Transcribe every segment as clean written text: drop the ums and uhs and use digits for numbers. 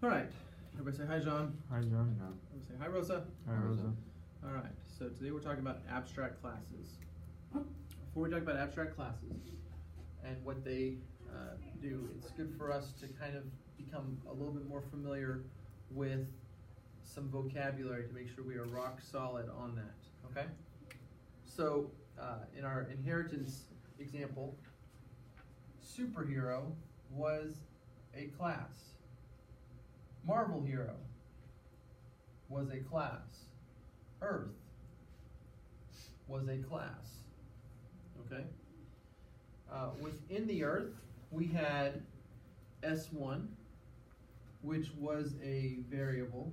All right. Everybody say hi, John. Hi, John. Everybody say hi, Rosa. Hi, Rosa. All right. So today we're talking about abstract classes. Before we talk about abstract classes and what they do, it's good for us to kind of become a little bit more familiar with some vocabulary to make sure we are rock solid on that. Okay? So in our inheritance example, superhero was a class. Marvel hero was a class. Earth was a class. Okay? Within the Earth, we had S1, which was a variable.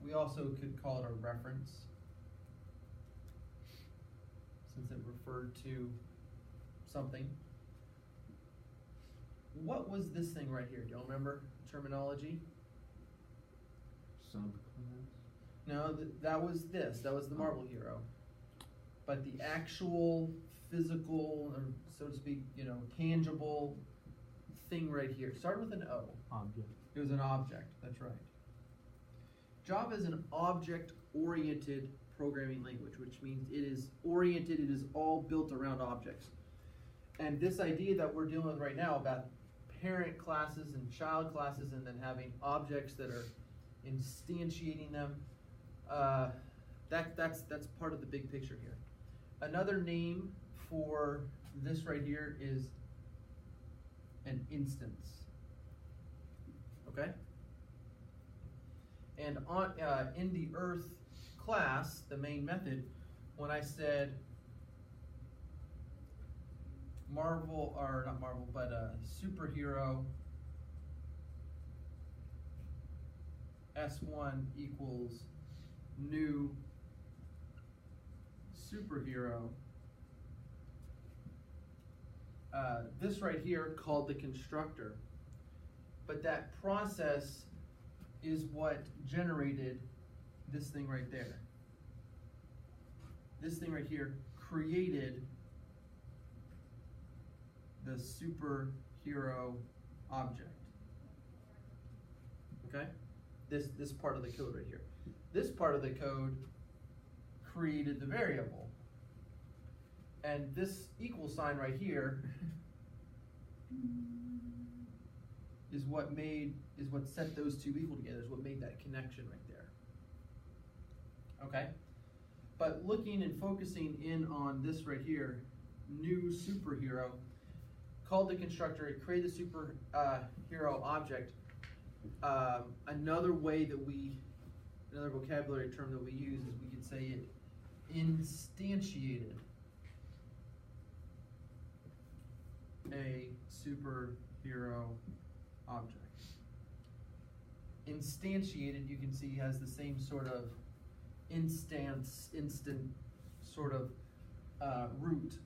We also could call it a reference, since it referred to something. What was this thing right here? Do y'all remember terminology? Subclass? No, that was this. That was the Marvel hero. But the actual physical, or so to speak, tangible thing right here started with an O. Object. It was an object. That's right. Java is an object-oriented programming language, which means it is oriented, it is all built around objects. And this idea that we're dealing with right now about parent classes and child classes and then having objects that are instantiating them, that's part of the big picture here. Another name for this right here is an instance. Okay? And on in the Earth class, the main method, when I said Marvel, or not Marvel, but superhero S1 equals new superhero, this right here called the constructor, but that process is what generated this thing right there. This thing right here created the superhero object. Okay? This part of the code right here. This part of the code created the variable. And this equal sign right here is what set those two equal together, is what made that connection right there. Okay? But looking and focusing in on this right here, new superhero, called the constructor, it created the superhero object. Another vocabulary term that we use is we could say it instantiated a superhero object. Instantiated, you can see, has the same sort of instant sort of root.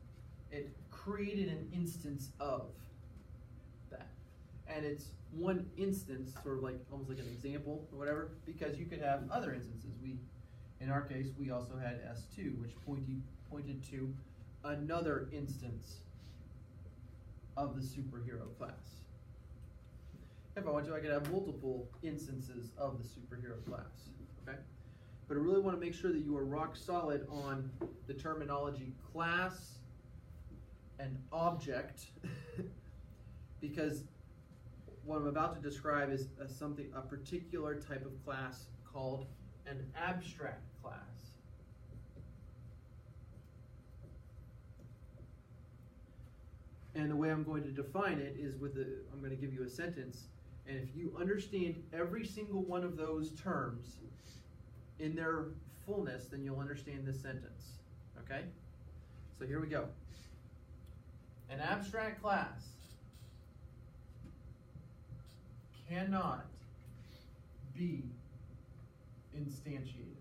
It created an instance of that. And it's one instance, sort of like almost like an example or whatever, because you could have other instances. In our case, we also had S2, which pointed to another instance of the superhero class. If I want to, I could have multiple instances of the superhero class. Okay? But I really want to make sure that you are rock solid on the terminology class and object, because what I'm about to describe is a particular type of class called an abstract class. And the way I'm going to define it is I'm going to give you a sentence, and if you understand every single one of those terms in their fullness, then you'll understand this sentence. Okay? So here we go. An abstract class cannot be instantiated.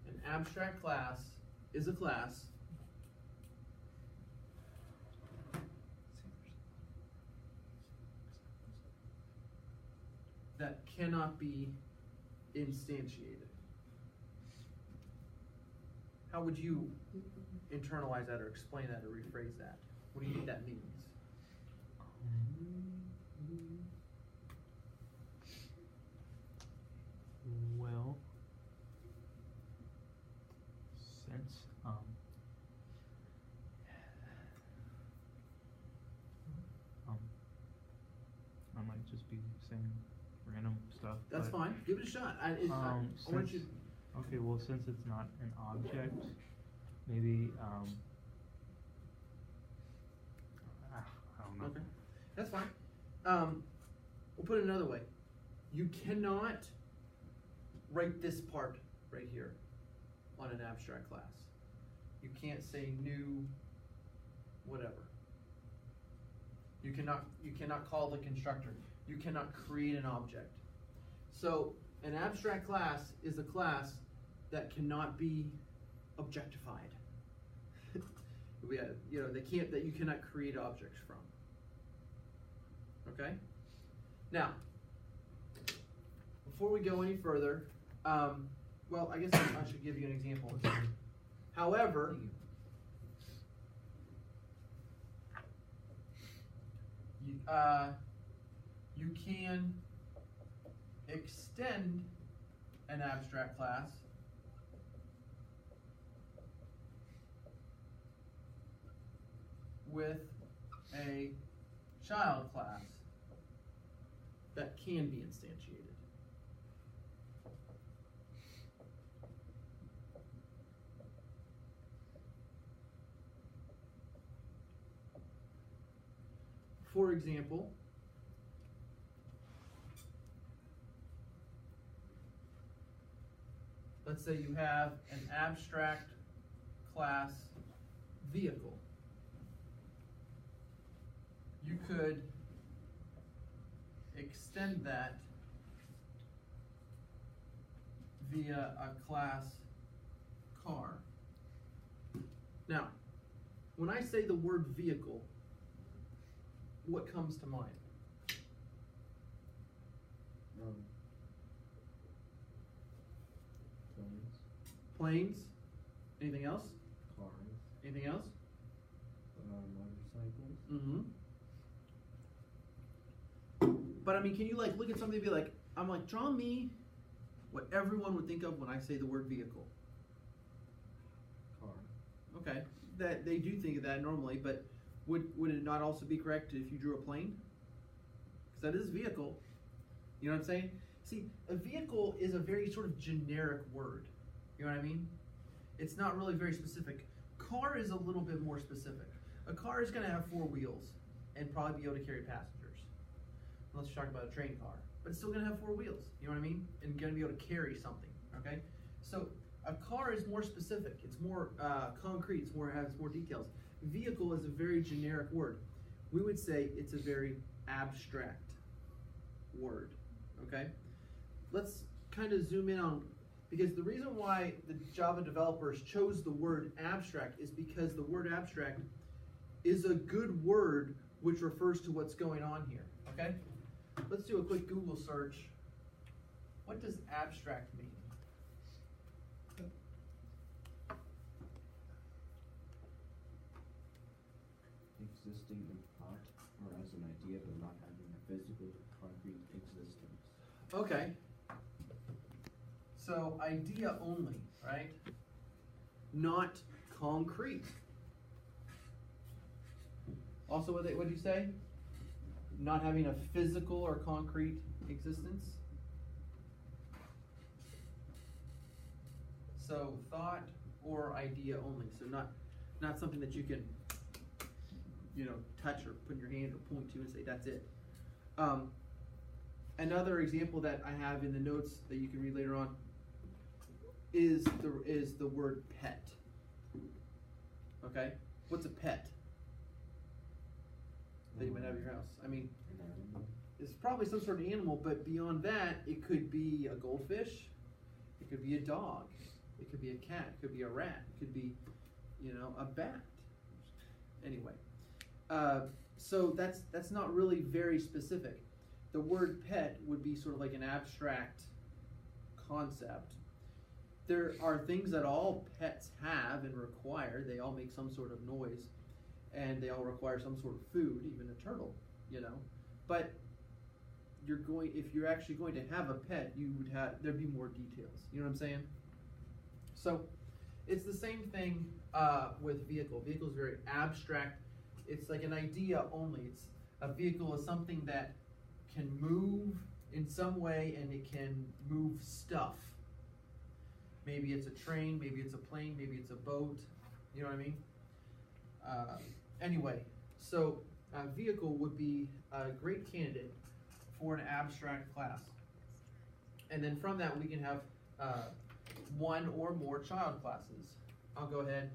An abstract class is a class that cannot be instantiated. How would you internalize that or explain that or rephrase that? What do you think that means? Well, since I might just be saying random stuff. That's fine. Give it a shot. I want you. Okay, well, since it's not an object, maybe I don't know. Okay, that's fine. We'll put it another way. You cannot write this part right here on an abstract class. You can't say new whatever. You cannot call the constructor. You cannot create an object. So an abstract class is a class that cannot be objectified. That you cannot create objects from. Okay? Now, before we go any further, well, I guess I should give you an example. However, you can extend an abstract class with a child class that can be instantiated. For example, let's say you have an abstract class vehicle. You could extend that via a class car. Now, when I say the word vehicle, what comes to mind? Planes. Anything else? Cars. Anything else? Motorcycles. But I mean, can you like look at something and be like, I'm like, draw me what everyone would think of when I say the word vehicle. Car. Okay, that they do think of that normally, but would it not also be correct if you drew a plane? Because that is a vehicle. You know what I'm saying? See, a vehicle is a very sort of generic word. You know what I mean? It's not really very specific. Car is a little bit more specific. A car is going to have 4 wheels and probably be able to carry passengers. Unless you're talking about a train car. But it's still going to have 4 wheels. You know what I mean? And going to be able to carry something. Okay? So a car is more specific. It's more concrete. It has more details. Vehicle is a very generic word. We would say it's a very abstract word. Okay? Let's kind of zoom in on, because the reason why the Java developers chose the word abstract is because the word abstract is a good word which refers to what's going on here. Okay? Let's do a quick Google search. What does abstract mean? Existing in thought or as an idea but not having a physical, concrete existence. Okay. So idea only, right? Not concrete. Also, what did you say? Not having a physical or concrete existence. So thought or idea only. So not something that you can, touch or put in your hand or point to and say that's it. Another example that I have in the notes that you can read later on is the word pet. Okay, what's a pet that you might have in your house? I mean, it's probably some sort of animal, but beyond that, it could be a goldfish, it could be a dog, it could be a cat, it could be a rat, it could be, a bat. Anyway, so that's not really very specific. The word pet would be sort of like an abstract concept. there are things that all pets have and require. They all make some sort of noise, and they all require some sort of food, even a turtle, you know. But if you're actually going to have a pet, there'd be more details. You know what I'm saying? So it's the same thing with vehicle. Vehicle is very abstract. It's like an idea only. It's a vehicle is something that can move in some way, and it can move stuff. Maybe it's a train, maybe it's a plane, maybe it's a boat. You know what I mean? Anyway, so a vehicle would be a great candidate for an abstract class. And then from that, we can have one or more child classes. I'll go ahead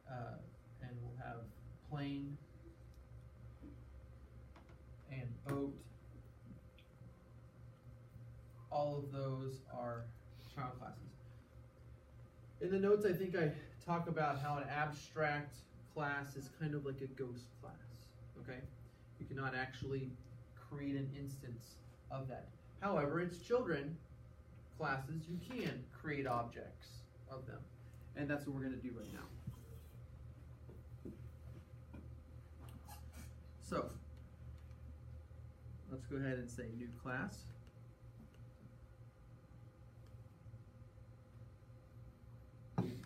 and we'll have plane and boat. All of those are child classes. In the notes, I think I talk about how an abstract class is kind of like a ghost class, okay? You cannot actually create an instance of that. However, it's children classes, you can create objects of them. And that's what we're going to do right now. So, let's go ahead and say new class.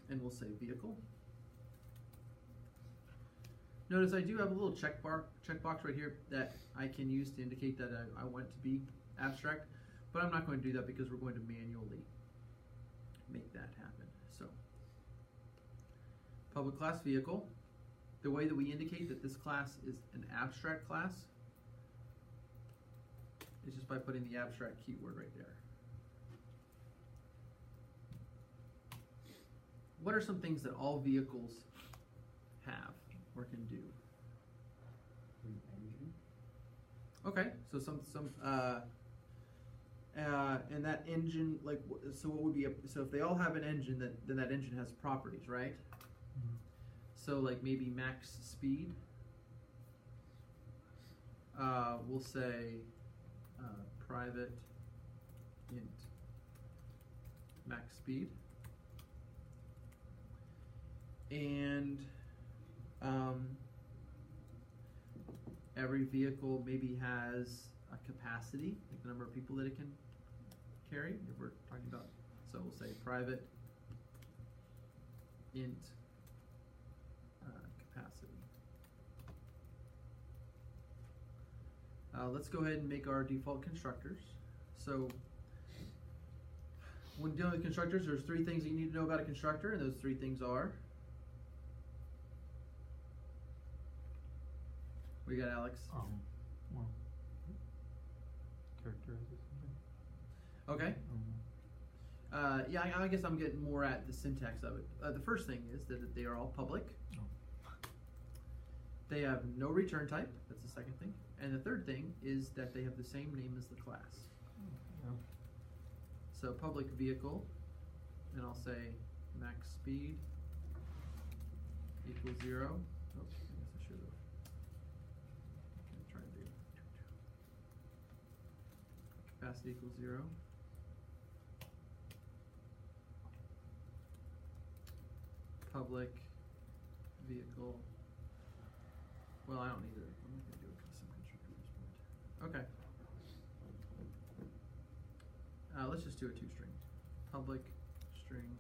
And we'll say vehicle. Notice I do have a little checkbox right here that I can use to indicate that I want it to be abstract, but I'm not going to do that because we're going to manually make that happen. So, public class vehicle. The way that we indicate that this class is an abstract class is just by putting the abstract keyword right there. What are some things that all vehicles have or can do? An engine. Okay, so and that engine, like, so what would be so if they all have an engine, then that engine has properties, right? Mm-hmm. So like maybe max speed. We'll say private int max speed. And every vehicle maybe has a capacity, like the number of people that it can carry, if we're talking about, so we'll say private int capacity. Let's go ahead and make our default constructors. So when dealing with constructors, there's three things that you need to know about a constructor, and those three things are, we got Alex. Well, characterize it something. Okay. Yeah, I guess I'm getting more at the syntax of it. The first thing is that they are all public. Oh. They have no return type. That's the second thing. And the third thing is that they have the same name as the class. Yeah. So public vehicle, and I'll say max speed equals 0. Oh, I guess I should have. Try and do capacity equals 0. Public vehicle. Well, I don't need it. I'm not going to do a custom constructor at this point. Okay. Let's just do a two-string. Public string,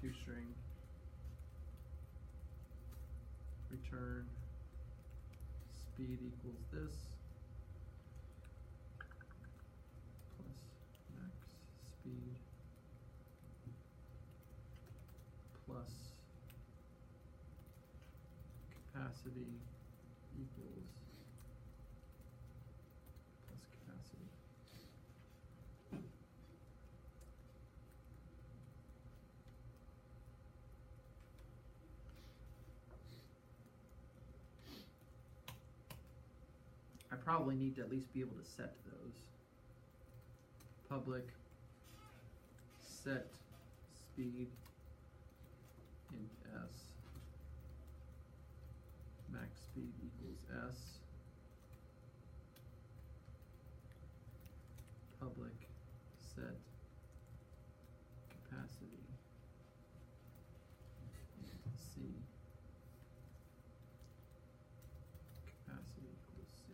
two-string, return speed equals this, plus max speed, plus capacity equals plus capacity. I probably need to at least be able to set those. Public set speed int s, max speed equals s, public set capacity. C. Capacity equals C.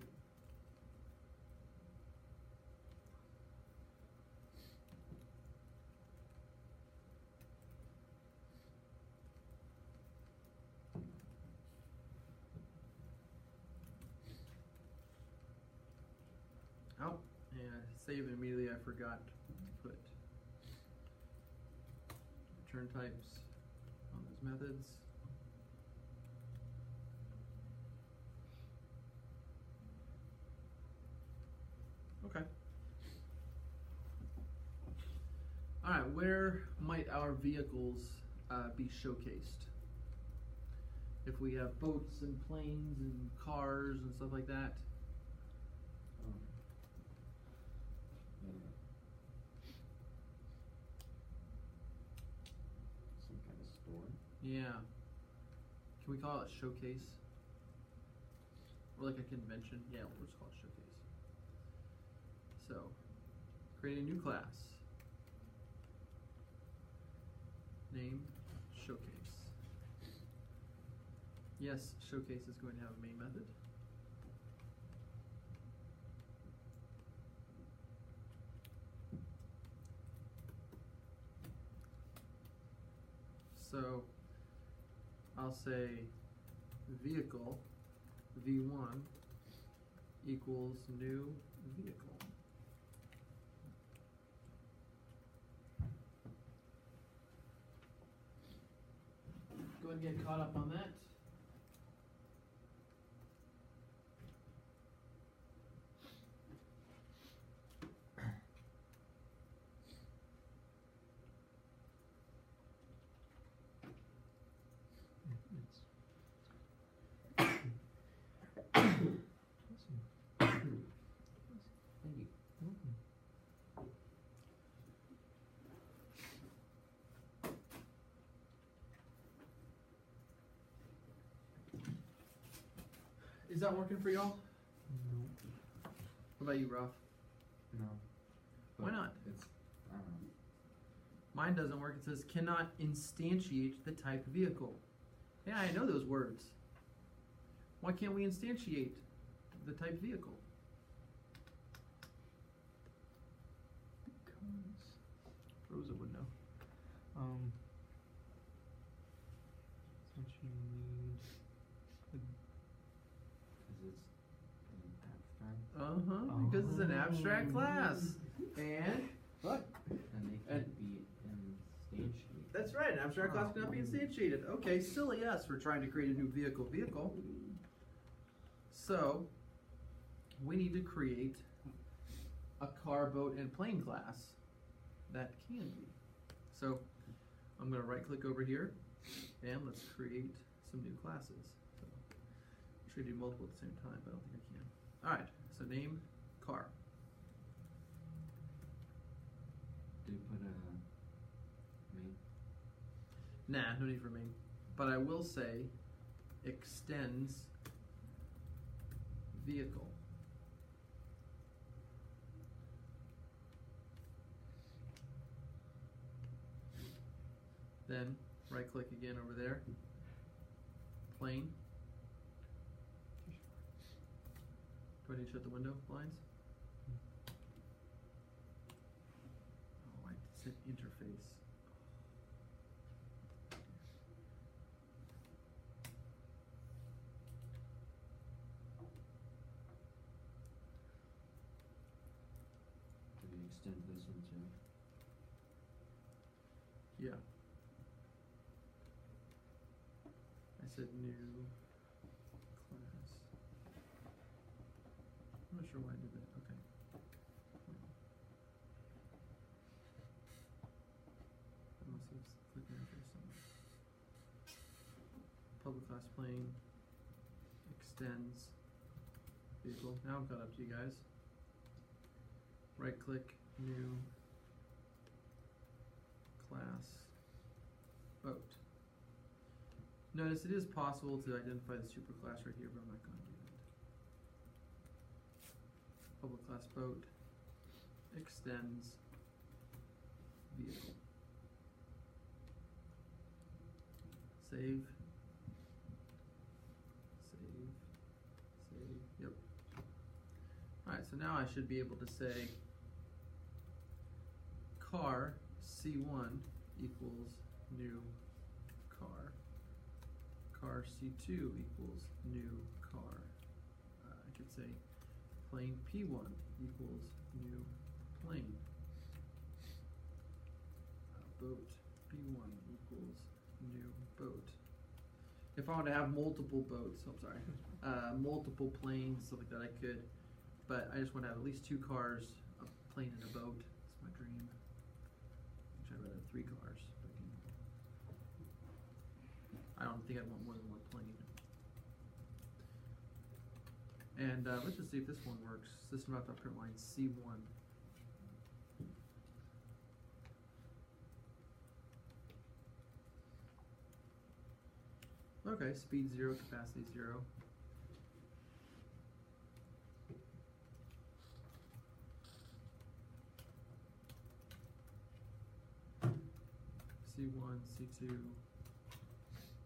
Oh, and save it immediately. I forgot to put return types on those methods. Okay. All right, where might our vehicles be showcased? If we have boats and planes and cars and stuff like that. Some kind of store. Yeah. Can we call it showcase? Or like a convention? Yeah, we'll just call it showcase. So, create a new class. Name, showcase. Yes, showcase is going to have a main method. So, I'll say vehicle v1 equals new vehicle. Go ahead and get caught up on that. Thank you. Is that working for y'all? No. What about you, Ralph? No. Why not? It's, I don't know. Mine doesn't work. It says cannot instantiate the type vehicle. Yeah, I know those words. Why can't we instantiate the type vehicle? Because Rosa would know. since you need Because it's an abstract. Because it's an abstract Oh. class. And what? And they can't be instantiated. That's right, an abstract class cannot be instantiated. Okay, silly us for trying to create a new vehicle. So, we need to create a car, boat, and plane class that can be. So, I'm going to right click over here, and let's create some new classes. So, I should do multiple at the same time, but I don't think I can. Alright, so name car. Do you put a main? Nah, no need for main. But I will say extends vehicle. Then right click again over there. Plane. Do I need to shut the window blinds? Oh, I said interface. Do we extend this one too? Yeah. I said new class. I'm not sure why I did that. Okay. I must have clicked interface somewhere. Public class plane extends vehicle. Now I'm caught up to you guys. Right click, new class boat. Notice it is possible to identify the superclass right here, but I'm not going to do that. Public class boat extends vehicle. Save. Yep. Alright, so now I should be able to say car C1 equals new car. Car C2 equals new car. I could say plane P1 equals new plane. Boat B1 equals new boat. If I want to have multiple boats, I'm sorry, multiple planes, stuff like that, I could, but I just want to have at least 2 cars, a plane and a boat. That's my dream. Actually, I'd rather have 3 cars. I don't think I'd want more than 1 plane. And let's just see if this one works. System.print line C1. Okay, speed 0, capacity 0. C1, C2,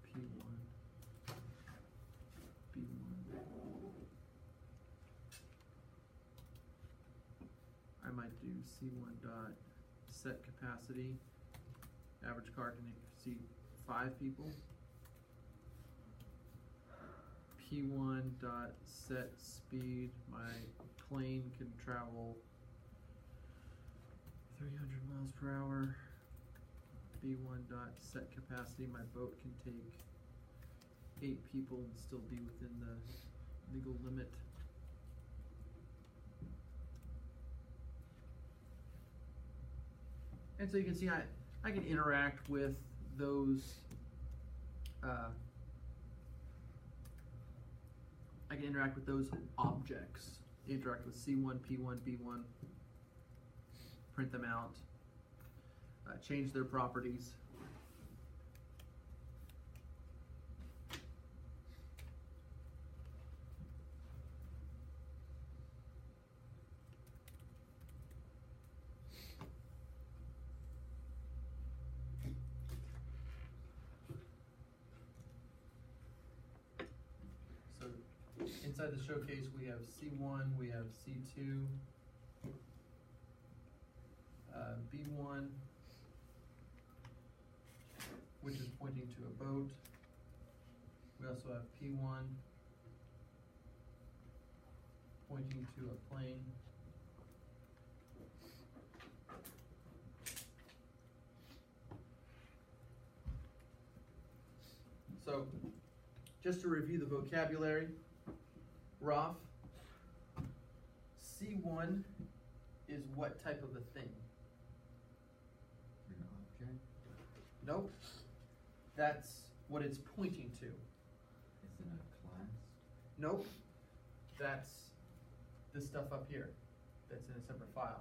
P1, B1. I might do C1 dot set capacity. Average car can seat 5 people. P1 dot set speed. My plane can travel 300 miles per hour. B1 dot set capacity. My boat can take 8 people and still be within the legal limit. And so you can see I can interact with those I can interact with those objects. Interact with C1, P1, B1, print them out, change their properties. Inside the showcase, we have C1, we have C2, B1, which is pointing to a boat. We also have P1, pointing to a plane. So, just to review the vocabulary, Roth, C1 is what type of a thing? An object? Nope. That's what it's pointing to. Is it a class? Nope. That's the stuff up here that's in a separate file.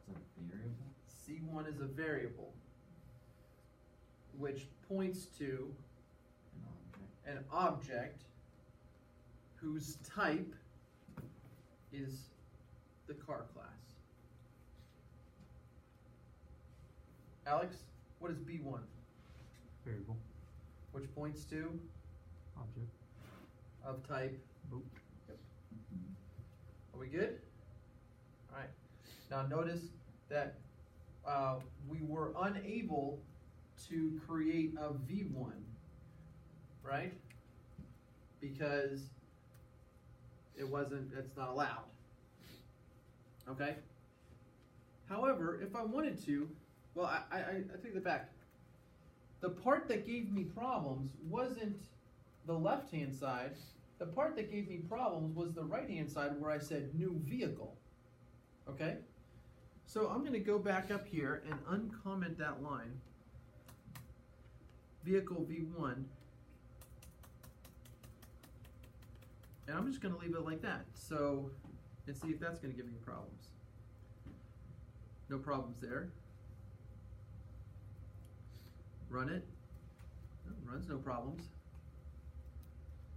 It's a variable? C1 is a variable which points to an object whose type is the car class. Alex, what is B1? Variable. Which points to? Object. Of type? Boat. Yep. Are we good? Alright. Now notice that we were unable to create a V1. Right? Because it's not allowed. Okay? However, if I wanted to, well, I take that back. The part that gave me problems wasn't the left-hand side. The part that gave me problems was the right-hand side where I said new vehicle. Okay? So I'm going to go back up here and uncomment that line. Vehicle V1. And I'm just going to leave it like that. So, and see if that's going to give me problems. No problems there. Run it. No, runs, no problems.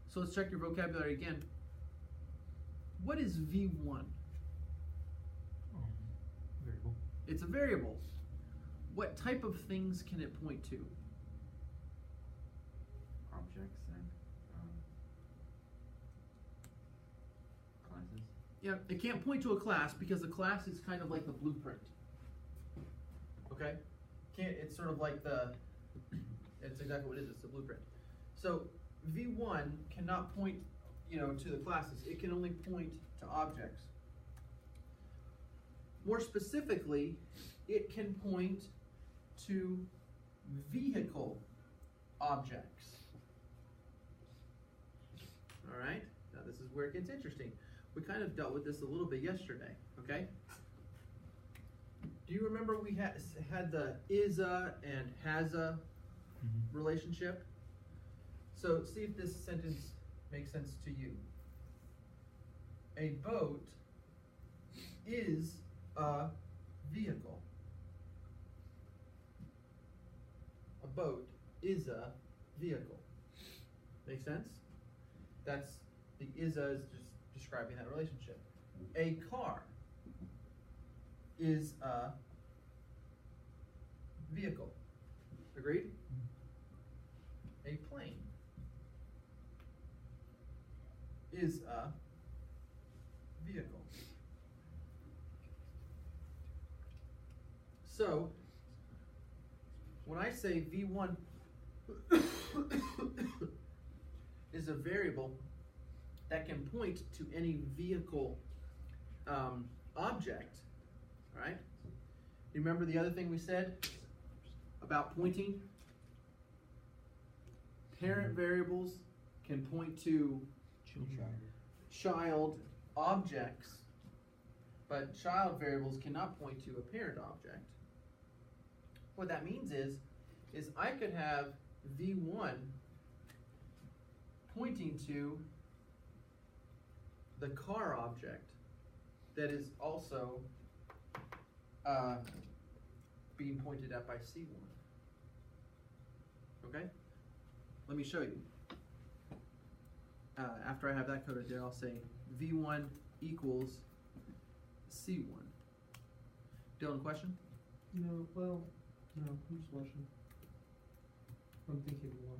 So let's check your vocabulary again. What is V1? Variable. It's a variable. what type of things can it point to? Objects and classes. Yeah, it can't point to a class because a class is kind of like the blueprint. Okay? It's sort of like it's exactly what it is, it's the blueprint. So V1 cannot point, to the classes. It can only point to objects. More specifically, it can point to vehicle objects. All right? Now this is where it gets interesting. We kind of dealt with this a little bit yesterday, okay? Do you remember we had the is-a and has-a relationship? So see if this sentence makes sense to you. A boat is a vehicle. A boat is a vehicle. Make sense? That's the is-a is just describing that relationship. A car is a vehicle. Agreed? A plane is a vehicle. So, when I say V1 is a variable that can point to any vehicle object, all right? You remember the other thing we said about pointing? Parent variables can point to child objects, but child variables cannot point to a parent object. What that means is I could have V1 pointing to the car object that is also being pointed at by C1. Okay? Let me show you. After I have that coded there, I'll say V1 equals C1. Dylan, question? No, I'm just watching. I'm thinking more.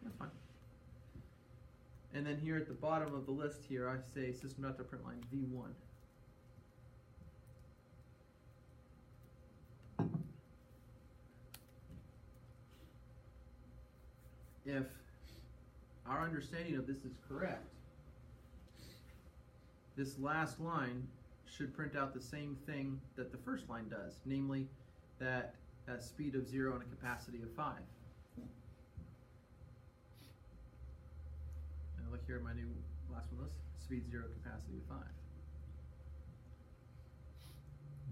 That's fine. And then here at the bottom of the list here, I say system.println V1. If our understanding of this is correct, this last line should print out the same thing that the first line does, namely that a speed of 0 and a capacity of 5. And look here at my new last one list, speed 0, capacity of 5.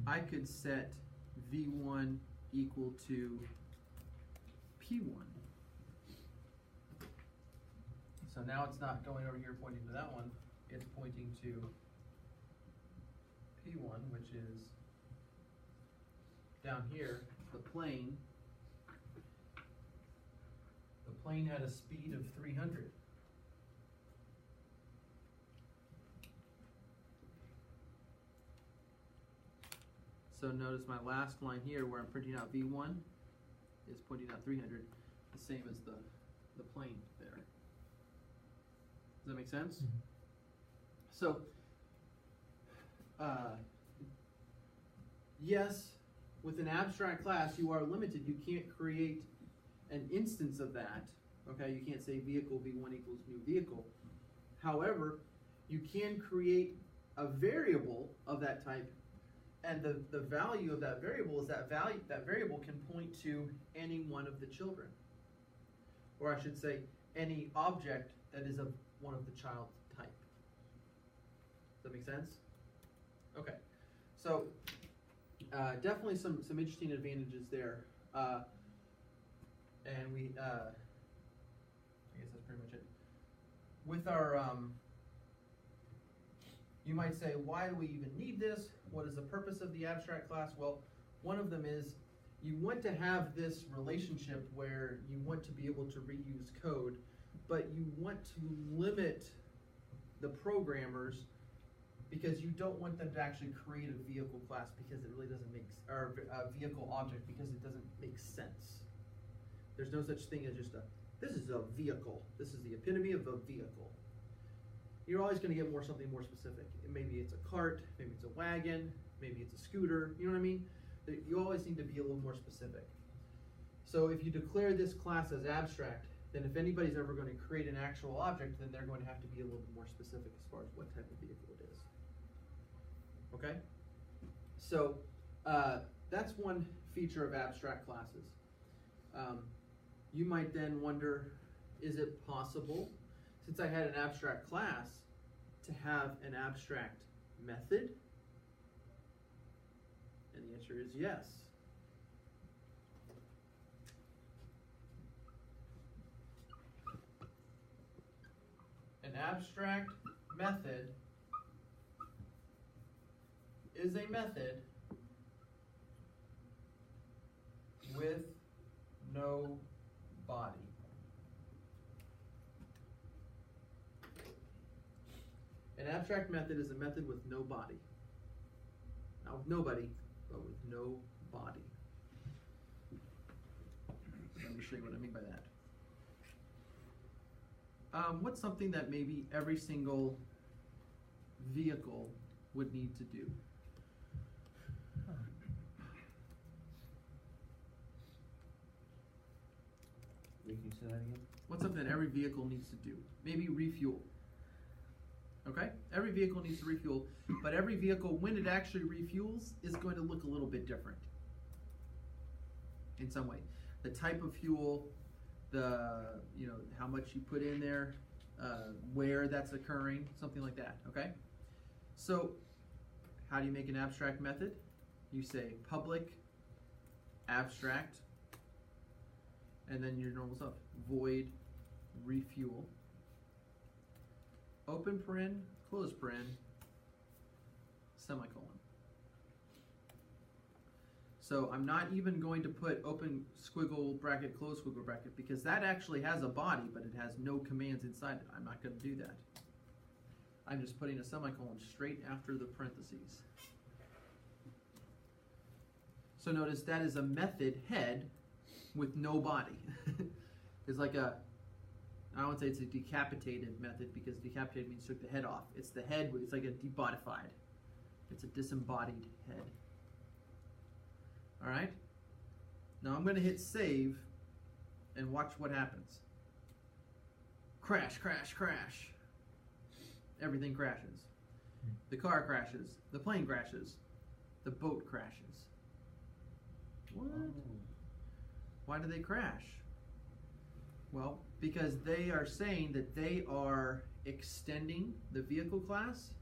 I could set V1 equal to P1. So now it's not going over here pointing to that one, it's pointing to P1, which is down here, the plane. The plane had a speed of 300. So notice my last line here where I'm printing out V1 is pointing out 300, the same as the plane there. Does that make sense? Mm-hmm. So, yes, with an abstract class, you are limited. You can't create an instance of that. Okay, you can't say vehicle V1 equals new vehicle. However, you can create a variable of that type, and the value of that variable is that variable can point to any one of the children. Or I should say, any object that is of one of the child type. Does that make sense? Okay, so definitely some interesting advantages there, and we I guess that's pretty much it. With our you might say, why do we even need this? What is the purpose of the abstract class? Well, one of them is you want to have this relationship where you want to be able to reuse code, but you want to limit the programmers because you don't want them to actually create a vehicle class because it really doesn't or a vehicle object because it doesn't make sense. There's no such thing as just this is a vehicle. This is the epitome of a vehicle. You're always going to get something more specific. Maybe it's a cart, maybe it's a wagon, maybe it's a scooter, you know what I mean? You always need to be a little more specific. So if you declare this class as abstract, then if anybody's ever going to create an actual object, then they're going to have to be a little bit more specific as far as what type of vehicle it is. Okay? So that's one feature of abstract classes. You might then wonder, is it possible, since I had an abstract class, to have an abstract method? And the answer is yes. An abstract method is a method with no body. An abstract method is a method with no body. Not with nobody, but with no body. Let me show you what I mean by that. What's something that maybe every single vehicle would need to do? Can you say that again? What's something that every vehicle needs to do? Maybe refuel. Okay? Every vehicle needs to refuel, but every vehicle, when it actually refuels, is going to look a little bit different in some way. The type of fuel, how much you put in there, where that's occurring, something like that, okay? So, how do you make an abstract method? You say public, abstract, and then your normal stuff, void, refuel, open paren, close paren, semicolon. So I'm not even going to put open squiggle bracket, close squiggle bracket, because that actually has a body, but it has no commands inside it. I'm not going to do that. I'm just putting a semicolon straight after the parentheses. So notice that is a method head with no body. It's like I don't want to say it's a decapitated method, because decapitated means took the head off. It's the head, it's like a debodified. It's a disembodied head. Alright? Now I'm going to hit save and watch what happens. Crash, crash, crash. Everything crashes. The car crashes. The plane crashes. The boat crashes. What? Why do they crash? Well, because they are saying that they are extending the vehicle class,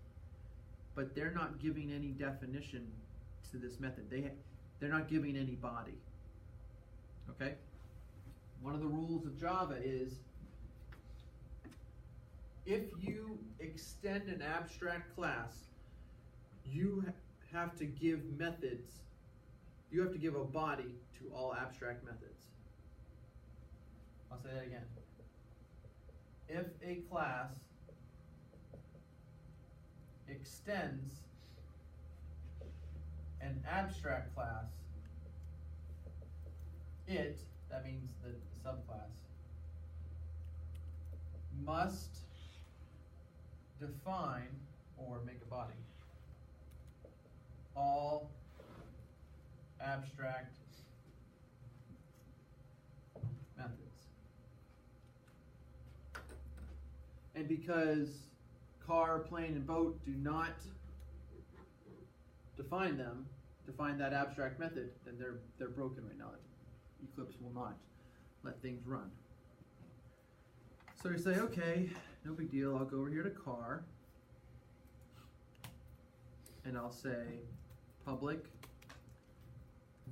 but they're not giving any definition to this method. They're not giving any body. Okay? One of the rules of Java is if you extend an abstract class, you have to give methods, you have to give a body to all abstract methods. I'll say that again. If a class extends an abstract class, that means the subclass, must define or make a body all abstract methods. And because car, plane, and boat do not define that abstract method, then they're broken right now. Eclipse will not let things run. So you say, okay, no big deal. I'll go over here to car, and I'll say public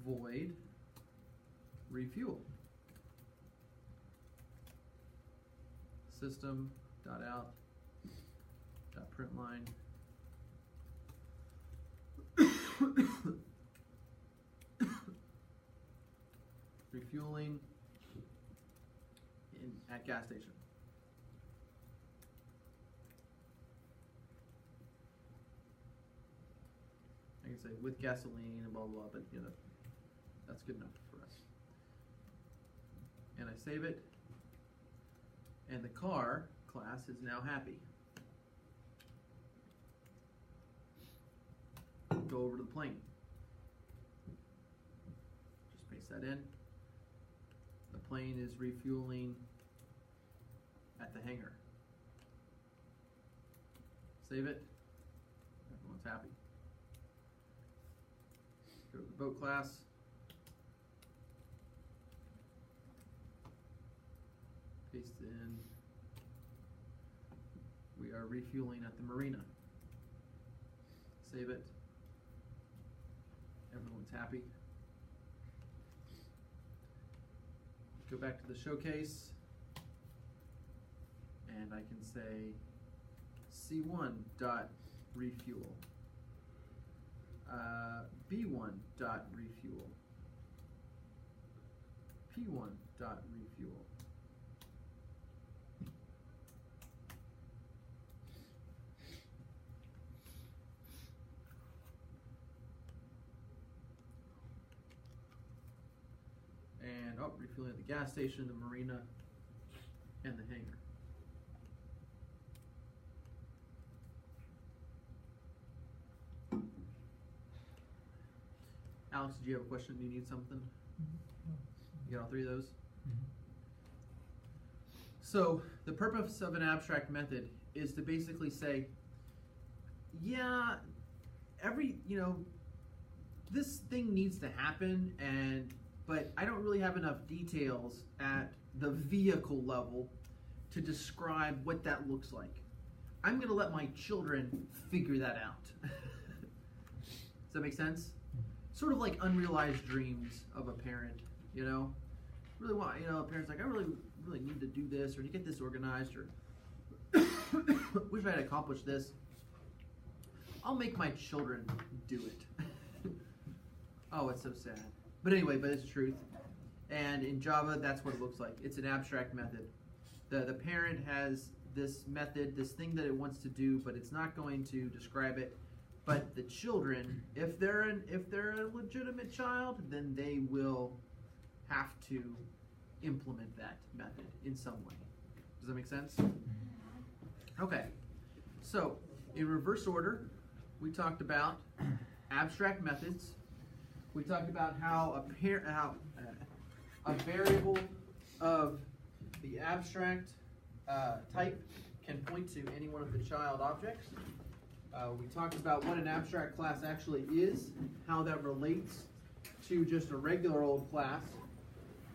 void refuel. System.out.println refueling at gas station. say with gasoline and blah, blah, blah, but, you know, that's good enough for us. And I save it, and the car class is now happy. Go over to the plane. Just paste that in. The plane is refueling at the hangar. Save it. Everyone's happy. Go to the boat class. Paste it in. We are refueling at the marina. Save it. Everyone's happy. Go back to the showcase, and I can say C1 dot refuel, B1 dot refuel, P1 dot refuel. And refueling at the gas station, the marina, and the hangar. Alex, did you have a question? Do you need something? You got all three of those? So the purpose of an abstract method is to basically say, yeah, this thing needs to happen, but I don't really have enough details at the vehicle level to describe what that looks like. I'm going to let my children figure that out. Does that make sense? Sort of like unrealized dreams of a parent, Really want, a parent's like, I really need to do this, or to get this organized, or wish I had accomplished this. I'll make my children do it. Oh, it's so sad. But anyway, it's truth. And in Java, that's what it looks like. It's an abstract method. The parent has this method, this thing that it wants to do, but it's not going to describe it. But the children, if they're a legitimate child, then they will have to implement that method in some way. Does that make sense? Okay. So, in reverse order, we talked about abstract methods. We talked about how a variable of the abstract type can point to any one of the child objects. We talked about what an abstract class actually is, how that relates to just a regular old class.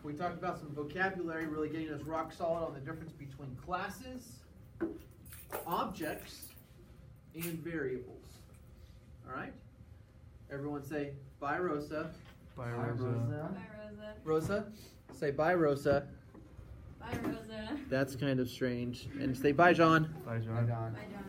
We talked about some vocabulary, really getting us rock solid on the difference between classes, objects, and variables. All right? Everyone say, bye, Rosa. Bye, Rosa. Bye, Rosa. Rosa, say bye, Rosa. Bye, Rosa. That's kind of strange. And say bye, John. Bye, John. Right on. Bye, John.